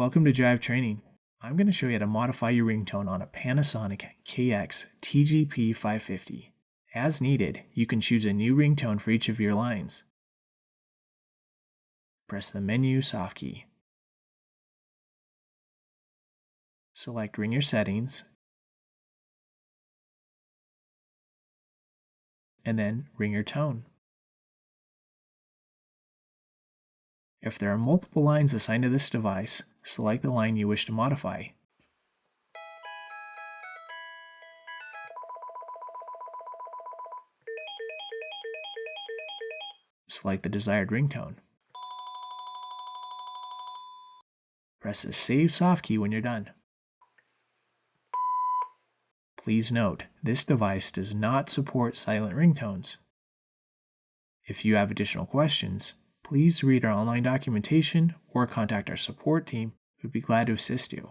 Welcome to Jive Training. I'm going to show you how to modify your ringtone on a Panasonic KX-TGP550. As needed, you can choose a new ringtone for each of your lines. Press the menu soft key. Select ringer settings, and then ringer tone. If there are multiple lines assigned to this device, select the line you wish to modify. Select the desired ringtone. Press the Save Soft key when you're done. Please note, this device does not support silent ringtones. If you have additional questions, please read our online documentation or contact our support team who would be glad to assist you.